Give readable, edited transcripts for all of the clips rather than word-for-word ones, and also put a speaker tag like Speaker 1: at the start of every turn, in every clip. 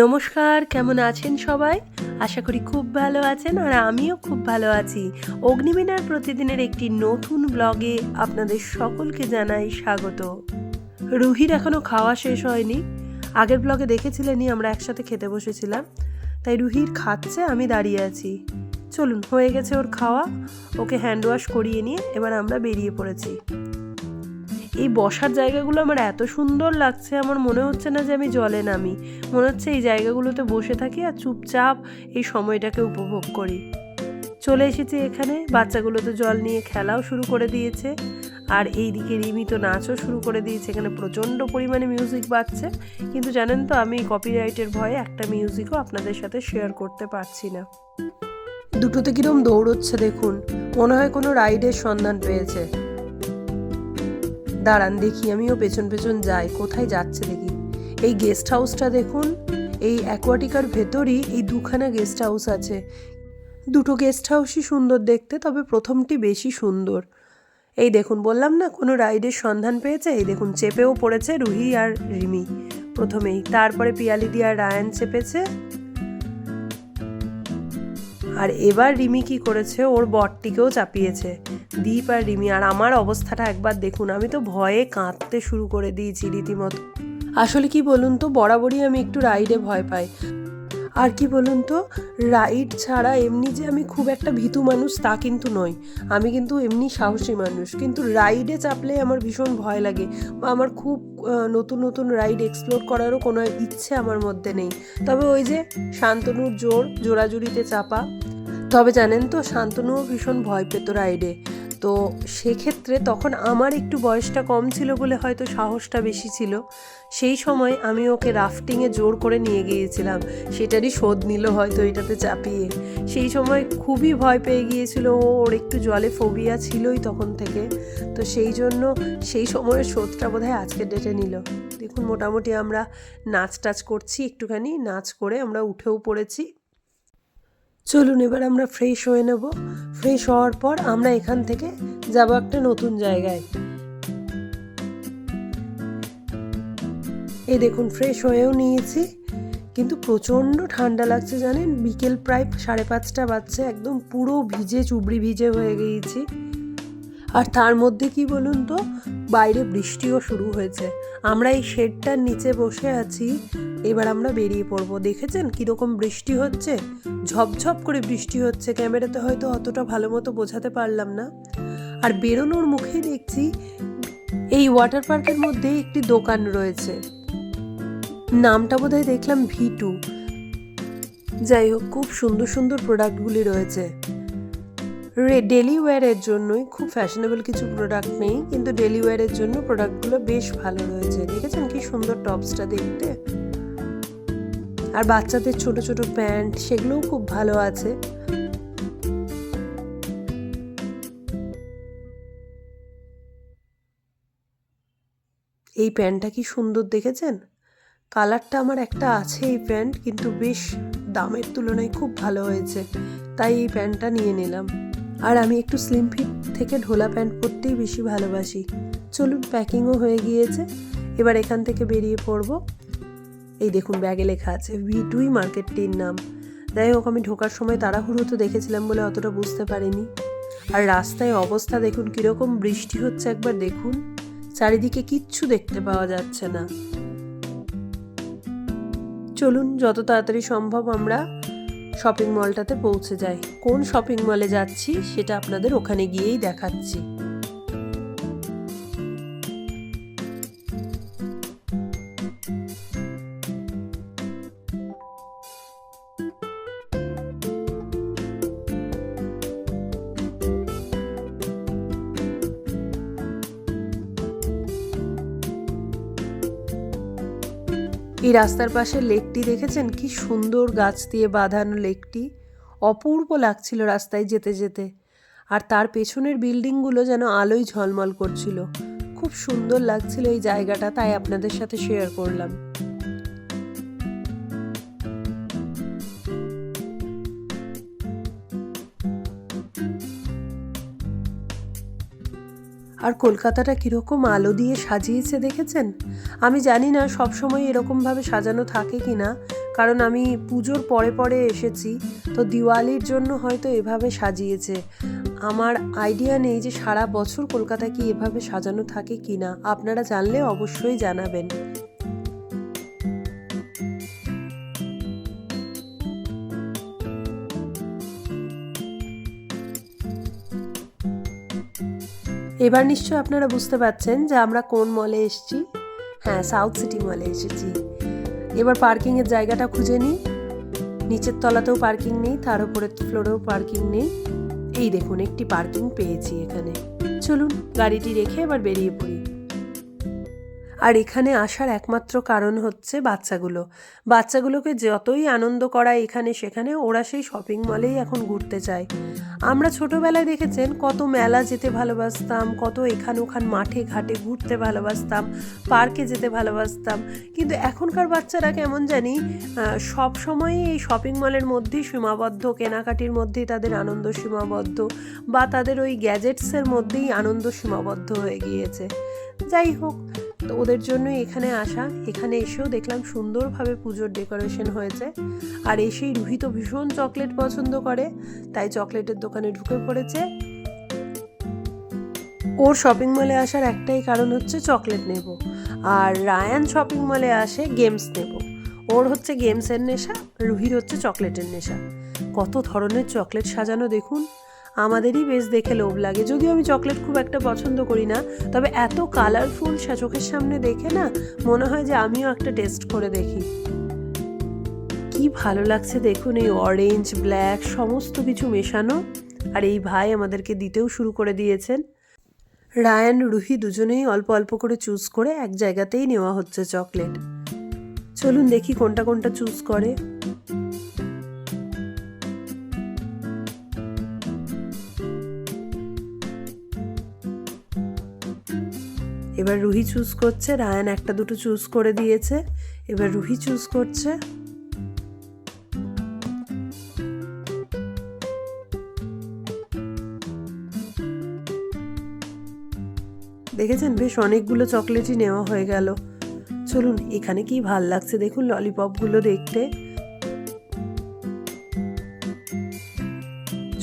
Speaker 1: নমস্কার, কেমন আছেন সবাই? আশা করি খুব ভালো আছেন আর আমিও খুব ভালো আছি। অগ্নিবীণার প্রতিদিনের একটি নতুন ব্লগে আপনাদের সকলকে জানাই স্বাগত। রুহির এখনও খাওয়া শেষ হয়নি। আগের ব্লগে দেখেছিলেনই আমরা একসাথে খেতে বসেছিলাম, তাই রুহির খাচ্ছে, আমি দাঁড়িয়ে আছি। চলুন, হয়ে গেছে ওর খাওয়া। ওকে হ্যান্ড ওয়াশ করিয়ে নিয়ে এবার আমরা বেরিয়ে পড়েছি। এই বসার জায়গাগুলো আমার এত সুন্দর লাগছে, আমার মনে হচ্ছে না যে আমি জলে নামি। মনে হচ্ছে এই জায়গাগুলোতে বসে থাকি আর চুপচাপ এই সময়টাকে উপভোগ করি। চলে এসেছি এখানে, বাচ্চাগুলো তো জল নিয়ে খেলাও শুরু করে দিয়েছে, আর এইদিকে রিমি তো নাচও শুরু করে দিয়েছে। এখানে প্রচণ্ড পরিমাণে মিউজিক বাজছে, কিন্তু জানেন তো আমি কপিরাইটের ভয়ে একটা মিউজিকও আপনাদের সাথে শেয়ার করতে পারছি না। দুটোতে কিরম দৌড়চ্ছে দেখুন, মনে হয় কোনো রাইডের সন্ধান পেয়েছে। দাঁড়ান দেখি, আমিও পেছন পেছন যাই, কোথায় যাচ্ছে দেখি। এই গেস্ট হাউসটা দেখুন, এই অ্যাকোয়াটিকার ভেতরই এই দুখানা গেস্ট হাউস আছে। দুটো গেস্ট হাউসই সুন্দর দেখতে, তবে প্রথমটি বেশি সুন্দর। এই দেখুন, বললাম না কোনো রাইডের সন্ধান পেয়েছে। এই দেখুন, চেপেও পড়েছে রুহি আর রিমি প্রথমেই, তারপরে পিয়ালিদি আর রায়ান চেপেছে। আর এবার রিমি কি করেছে, ওর বরটিকেও চাপিয়েছে, দীপ আর রিমি। আর আমার অবস্থাটা একবার দেখুন, আমি তো ভয়ে কাঁদতে শুরু করে দিয়েছি রীতিমতো। আসলে কি বলুন তো, বরাবরই আমি একটু রাইডে ভয় পাই। আর কি বলুন তো, রাইড ছাড়া এমনি যে আমি খুব একটা ভীতু মানুষ তা কিন্তু নই। আমি কিন্তু এমনি সাহসী মানুষ, কিন্তু রাইডে চাপলে আমার ভীষণ ভয় লাগে। বা আমার খুব নতুন নতুন রাইড এক্সপ্লোর করারও কোনো ইচ্ছে আমার মধ্যে নেই। তবে ওই যে শান্তনুর জোড়াজুড়িতে চাপা। তবে জানেন তো, শান্তনুও ভীষণ ভয় পেত রাইডে। তো সেক্ষেত্রে তখন আমার একটু বয়সটা কম ছিল বলে হয়তো সাহসটা বেশি ছিল। সেই সময় আমি ওকে রাফটিংয়ে জোর করে নিয়ে গিয়েছিলাম, সেটারই শোধ নিল হয়তো এটাতে চাপিয়ে। সেই সময় খুবই ভয় পেয়ে গিয়েছিল, ওর একটু জলে ফোবিয়া ছিলই তখন থেকে। তো সেই জন্য সেই সময়ের শোধটা বোধহয় আজকের ডেটে নিল। দেখুন, মোটামুটি আমরা নাচ টাচ করছি, একটুখানি নাচ করে আমরা উঠেও পড়েছি। চলুন এবার আমরা ফ্রেশ হয়ে নেব। ফ্রেশ হওয়ার পর আমরা এখান থেকে যাব একটা নতুন জায়গায়। এই দেখুন, ফ্রেশ হয়েও নিয়েছি, কিন্তু প্রচণ্ড ঠান্ডা লাগছে জানেন। বিকেল প্রায় 5:30 বাজছে, একদম পুরো ভিজে চুবড়ি ভিজে হয়ে গিয়েছি। আর তার মধ্যে কি বলুন তো, বাইরে বৃষ্টিও শুরু হয়েছে। আমরা এই শেডটার নিচে বসে আছি, এবার আমরা বেরিয়ে পড়বো। দেখেছেন কীরকম বৃষ্টি হচ্ছে, ঝপঝপ করে বৃষ্টি হচ্ছে। ক্যামেরাতে হয়তো অতটা ভালো মতো বোঝাতে পারলাম না। আর বেরোনোর মুখেই দেখছি এই ওয়াটার পার্কের মধ্যে একটি দোকান রয়েছে, নামটা বোধহয় দেখলাম V2। যাই হোক, খুব সুন্দর সুন্দর প্রোডাক্টগুলি রয়েছে। ডেলি ওয়্যারের জন্যই, খুব ফ্যাশনেবল কিছু প্রোডাক্ট নেই, কিন্তু ডেলি ওয়্যারের জন্য প্রোডাক্টগুলো বেশ ভালো রয়েছে। দেখেছেন কি সুন্দর টপসটা দেখতে। আর বাচ্চাদের ছোট ছোট প্যান্ট, সেগুলোও খুব ভালো আছে। এই প্যান্টটা কি সুন্দর দেখেছেন, কালারটা আমার একটা আছে এই প্যান্ট, কিন্তু বেশ দামের তুলনায় খুব ভালো হয়েছে, তাই এই প্যান্টটা নিয়ে নিলাম। আর আমি একটু স্লিম ফিট থেকে ঢোলা প্যান্ট পরতেই বেশি ভালোবাসি। চলুন, প্যাকিংও হয়ে গিয়েছে, এবার এখান থেকে বেরিয়ে পড়ব। এই দেখুন, ব্যাগে লেখা আছে V2 মার্কেটটির নাম। যাই হোক, আমি ঢোকার সময় তাড়াহুড়ো তো দেখেছিলাম বলে অতটা বুঝতে পারিনি। আর রাস্তায় অবস্থা দেখুন কীরকম, বৃষ্টি হচ্ছে একবার দেখুন, চারিদিকে কিচ্ছু দেখতে পাওয়া যাচ্ছে না। চলুন যত তাড়াতাড়ি সম্ভব আমরা শপিং মলটাতে পৌঁছে যাই। কোন শপিং মলে যাচ্ছি সেটা আপনাদের ওখানে গিয়েই দেখাচ্ছি। এই রাস্তার পাশে লেকটি দেখেছেন, কি সুন্দর গাছ দিয়ে বাঁধানো লেকটি, অপূর্ব লাগছিল রাস্তায় যেতে যেতে। আর তার পেছনের বিল্ডিংগুলো যেন আলোয় ঝলমল করছিল, খুব সুন্দর লাগছিল এই জায়গাটা, তাই আপনাদের সাথে শেয়ার করলাম। আর কলকাতাটা কীরকম আলো দিয়ে সাজিয়েছে দেখেছেন। আমি জানি না সবসময় এরকমভাবে সাজানো থাকে কি না, কারণ আমি পুজোর পরে পরে এসেছি, তো দিওয়ালির জন্য হয়তো এভাবে সাজিয়েছে। আমার আইডিয়া নেই যে সারা বছর কলকাতায় কি এভাবে সাজানো থাকে কি না, আপনারা জানলে অবশ্যই জানাবেন। এবার নিশ্চয় আপনারা বুঝতে পারছেন যে আমরা কোন মলে এসেছি। হ্যাঁ, সাউথ সিটি মলে এসেছি। এবার পার্কিংয়ের জায়গাটা খুঁজে নিই। নিচের তলাতেও পার্কিং নেই, তার উপরের ফ্লোরেও পার্কিং নেই। এই দেখুন, একটি পার্কিং পেয়েছি এখানে। চলুন গাড়িটি রেখে এবার বেরিয়ে পড়ি। আর এখানে আসার একমাত্র কারণ হচ্ছে বাচ্চাগুলোকে যতই আনন্দ করায় এখানে সেখানে, ওরা সেই শপিং মলেই এখন ঘুরতে চায়। আমরা ছোটোবেলায় দেখেছেন কত মেলা যেতে ভালোবাসতাম, কত এখান ওখান মাঠে ঘাটে ঘুরতে ভালোবাসতাম, পার্কে যেতে ভালোবাসতাম। কিন্তু এখনকার বাচ্চারা কেমন জানি সব সময়ই এই শপিং মলের মধ্যেই সীমাবদ্ধ, কেনাকাটির মধ্যেই তাদের আনন্দ সীমাবদ্ধ, বা তাদের ওই গ্যাজেটসের মধ্যেই আনন্দ সীমাবদ্ধ হয়ে গিয়েছে। যাই হোক, তো ওদের জন্যই এখানে আসা। এখানে এসেও দেখলাম সুন্দরভাবে পুজোর ডেকোরেশন হয়েছে। আর এসেই রুহি তো ভীষণ চকলেট পছন্দ করে, তাই চকলেটের দোকানে ঢুকে পড়েছে। ওর শপিং মলে আসার একটাই কারণ হচ্ছে চকলেট নেব, আর রায়ান শপিং মলে আসে গেমস নেব। ওর হচ্ছে গেমসের নেশা, রুহির হচ্ছে চকলেটের নেশা। কত ধরনের চকলেট সাজানো দেখুন, আমাদেরই বেশ দেখে লোভ লাগে। যদিও আমি চকলেট খুব একটা পছন্দ করি না, তবে এত কালারফুল চোখের সামনে দেখে না মনে হয় যে আমিও একটা টেস্ট করে দেখি। কি ভালো লাগছে দেখুন, এই অরেঞ্জ ব্ল্যাক সমস্ত কিছু মেশানো। আর এই ভাই আমাদেরকে দিতেও শুরু করে দিয়েছেন। রায়ান রুহি দুজনেই অল্প অল্প করে চুজ করে এক জায়গাতেই নেওয়া হচ্ছে চকলেট। চলুন দেখি কোনটা কোনটা চুজ করে। এবার রুহি চুজ করছে, রায়ান একটা দুটো চুজ করে দিয়েছে, এবার রুহি চুজ করছে। দেখেছেন, বেশ অনেকগুলো চকলেটই নেওয়া হয়ে গেল। চলুন, এখানে কি ভাল লাগছে দেখুন ললিপপগুলো দেখতে।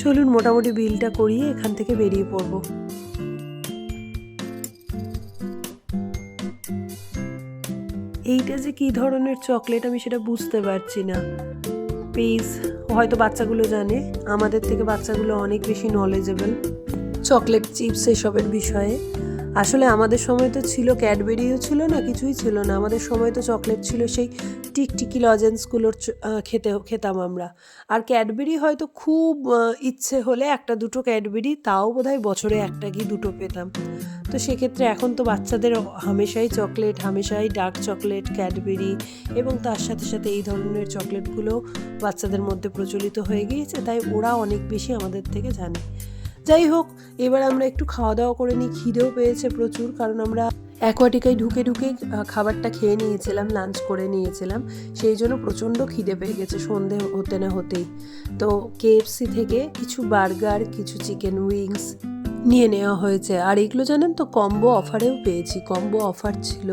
Speaker 1: চলুন মোটামুটি বিলটা করিয়ে এখান থেকে বেরিয়ে পড়বো। এইটা যে কী ধরনের চকলেট আমি সেটা বুঝতে পারছি না। পেজ হয়তো বাচ্চাগুলো জানে, আমাদের থেকে বাচ্চাগুলো অনেক বেশি নলেজেবল চকলেট চিপস এসবের বিষয়ে। আসলে আমাদের সময় তো ছিল, ক্যাডবেরিও ছিল না, কিছুই ছিল না। আমাদের সময় তো চকলেট ছিল সেই টিকটিকি লজেন্সগুলোর খেতাম আমরা। আর ক্যাডবেরি হয়তো খুব ইচ্ছে হলে একটা দুটো ক্যাডবেরি, তাও বোধহয় বছরে একটা কি দুটো পেতাম। তো সেক্ষেত্রে এখন তো বাচ্চাদের হামেশাই চকলেট, হামেশাই ডার্ক চকলেট, ক্যাডবেরি, এবং তার সাথে সাথে এই ধরনের চকলেটগুলো বাচ্চাদের মধ্যে প্রচলিত হয়ে গিয়েছে, তাই ওরা অনেক বেশি আমাদের থেকে জানে। যাই হোক, এবার আমরা একটু খাওয়া দাওয়া করে নিই। খিদেও পেয়েছে প্রচুর, কারণ আমরা অ্যাকোয়াটিকায় ঢুকে খাবারটা খেয়ে নিয়েছিলাম, লাঞ্চ করে নিয়েছিলাম, সেই জন্য প্রচণ্ড খিদে পেয়ে গেছে সন্ধে হতে না হতেই। তো কেএফসি থেকে কিছু বার্গার, কিছু চিকেন উইংস নিয়ে নেওয়া হয়েছে। আর এগুলো জানেন তো কম্বো অফারেও পেয়েছি, কম্বো অফার ছিল,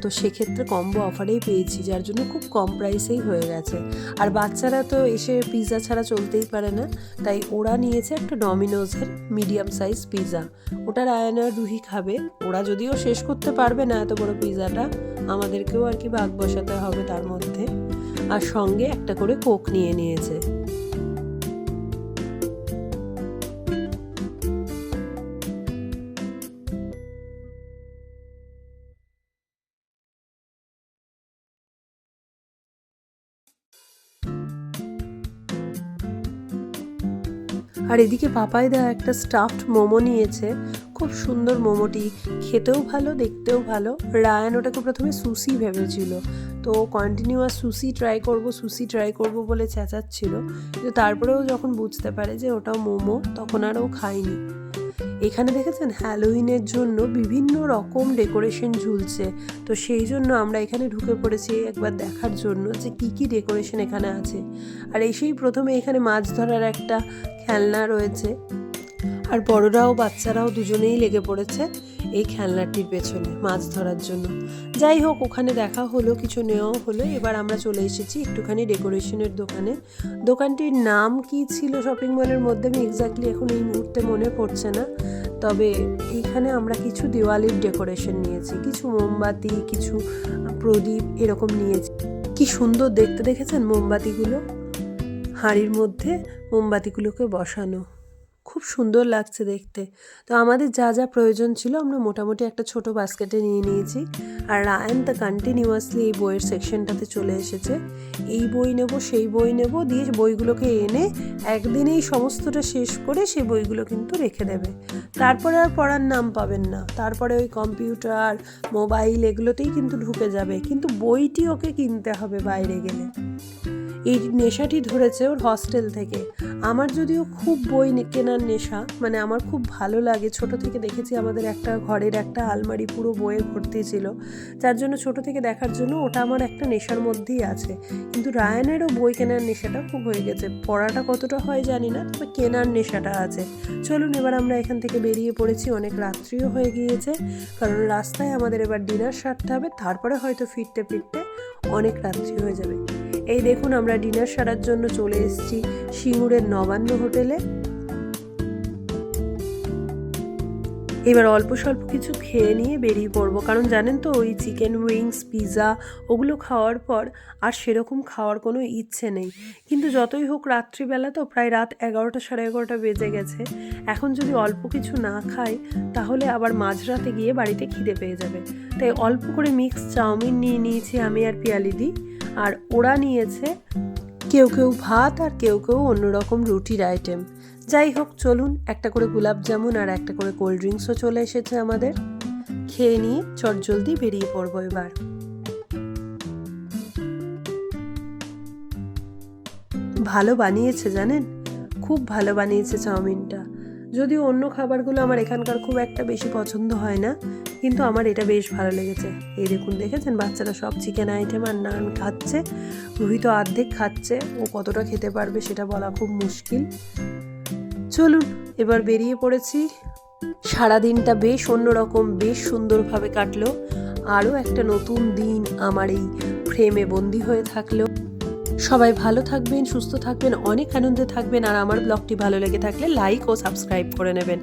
Speaker 1: তো সেক্ষেত্রে কম্বো অফারেই পেয়েছি, যার জন্য খুব কম প্রাইসেই হয়ে গেছে। আর বাচ্চারা তো এসে পিৎজা ছাড়া চলতেই পারে না, তাই ওরা নিয়েছে একটা ডমিনোজের মিডিয়াম সাইজ পিৎজা। ওটা রায়ান আর রুহি খাবে। ওরা যদিও শেষ করতে পারবে না এত বড় পিৎজাটা, আমাদেরকেও আর কি ভাগ বসাতে হবে তার মধ্যে। আর সঙ্গে একটা করে কোক নিয়ে নিয়েছে। আর এদিকে পাপাইদা একটা স্টাফড মোমো নিয়েছে। খুব সুন্দর মোমোটি, খেতেও ভালো, দেখতেও ভালো। রায়ান ওটাকে প্রথমে সুশি ভেবেছিল, তো কন্টিনিউয়াস সুশি ট্রাই করব বলে চেঁচাচ্ছিল, কিন্তু তারপরেও যখন বুঝতে পারে যে ওটাও মোমো, তখন আর ও খায়নি। এখানে দেখেছেন হ্যালোউইনের জন্য বিভিন্ন রকম ডেকোরেশন ঝুলছে, তো সেই জন্য আমরা এখানে ঢুকে পড়েছি একবার দেখার জন্য যে কি কি ডেকোরেশন এখানে আছে। আর এসেই প্রথমে এখানে মাছ ধরার একটা খেলনা রয়েছে, আর বড়রাও বাচ্চারাও দুজনেই লেগে পড়েছে এই খেলনাটির পেছনে মাছ ধরার জন্য। যাই হোক, ওখানে দেখা হলো, কিছু নেওয়াও হলো। এবার আমরা চলে এসেছি একটুখানি ডেকোরেশনের দোকানে। দোকানটির নাম কি ছিল শপিং মলের মধ্যে আমি এক্স্যাক্টলি এখন এই মুহূর্তে মনে পড়ছে না, তবে এইখানে আমরা কিছু দিওয়ালির ডেকোরেশন নিয়েছি, কিছু মোমবাতি, কিছু প্রদীপ এরকম নিয়েছি। কি সুন্দর দেখতে, দেখেছেন মোমবাতিগুলো? হাঁড়ির মধ্যে মোমবাতিগুলোকে বসানো, খুব সুন্দর লাগছে দেখতে। তো আমাদের যা যা প্রয়োজন ছিল আমরা মোটামুটি একটা ছোট বাস্কেটে নিয়ে নিয়েছি। আর রায়ান তো কন্টিনিউয়াসলি এই বইয়ের সেকশনটাতে চলে এসেছে, এই বই নেব সেই বই নেব, দিয়ে বইগুলোকে এনে একদিনেই সমস্তটা শেষ করে সেই বইগুলো কিন্তু রেখে দেবে। তারপরে আর পড়ার নাম পাবেন না, তারপরে ওই কম্পিউটার মোবাইল এগুলোতেই কিন্তু ঢুকে যাবে, কিন্তু বইটি ওকে কিনতে হবে বাইরে গেলে। এই নেশাটি ধরেছে ওর হস্টেল থেকে। আমার যদিও খুব বই কেনার নেশা, মানে আমার খুব ভালো লাগে, ছোট থেকে দেখেছি আমাদের একটা ঘরের একটা আলমারি পুরো বইয়ে ভর্তি ছিল, যার জন্য ছোট থেকে দেখার জন্য ওটা আমার একটা নেশার মধ্যেই আছে। কিন্তু রায়ানেরও বই কেনার নেশাটা খুব হয়ে গেছে, পড়াটা কতটা হয় জানি না, তবে কেনার নেশাটা আছে। চলুন এবার আমরা এখান থেকে বেরিয়ে পড়েছি, অনেক রাত্রিও হয়ে গিয়েছে, কারণ রাস্তায় আমাদের এবার ডিনার সারতে হবে, তারপরে হয়তো ফিরতে ফিরতে অনেক রাত্রি হয়ে যাবে। এই দেখুন আমরা ডিনার সারার জন্য চলে এসেছি সিঙ্গুরের নবান্ন হোটেলে। এবার অল্প স্বল্প কিছু খেয়ে নিয়ে বেরিয়ে পড়বো, কারণ জানেন তো ওই চিকেন উইংস পিৎজা ওগুলো খাওয়ার পর আর সেরকম খাওয়ার কোনো ইচ্ছে নেই। কিন্তু যতই হোক রাত্রিবেলা তো, প্রায় রাত 11টা সাড়ে 11টা বেজে গেছে, এখন যদি অল্প কিছু না খাই তাহলে আবার মাঝরাতে গিয়ে বাড়িতে খিদে পেয়ে যাবে। তাই অল্প করে মিক্স চাউমিন নিয়ে নিয়েছি আমি আর পিয়ালিদি, আর ওরা নিয়েছে কেউ কেউ ভাত আর কেউ কেউ অন্যরকম রুটির আইটেম। যাই হোক চলুন, একটা করে গোলাপ জামুন আর একটা করে কোল্ড ড্রিঙ্কসও চলে এসেছে আমাদের। খেয়ে নিয়ে চটজলদি বেরিয়ে পড়বো এবার। ভালো বানিয়েছে জানেন, খুব ভালো বানিয়েছে চাউমিনটা। যদিও অন্য খাবারগুলো আমার এখানকার খুব একটা বেশি পছন্দ হয় না, কিন্তু আমার এটা বেশ ভালো লেগেছে। এই দেখুন, দেখেছেন বাচ্চারা সব চিকেন আইটেম আর নান খাচ্ছে, রুহি তো অর্ধেক খাচ্ছে, ও কতটা খেতে পারবে সেটা বলা খুব মুশকিল। চলুন এবার বেরিয়ে পড়েছি। সারাদিনটা বেশ অন্যরকম, বেশ সুন্দরভাবে কাটলো। আরও একটা নতুন দিন আমার এই ফ্রেমে বন্দি হয়ে থাকলো। সবাই ভালো থাকবেন, সুস্থ থাকবেন, অনেক আনন্দে থাকবেন, আর আমার ব্লগটি ভালো লেগে থাকলে লাইক ও সাবস্ক্রাইব করে নেবেন।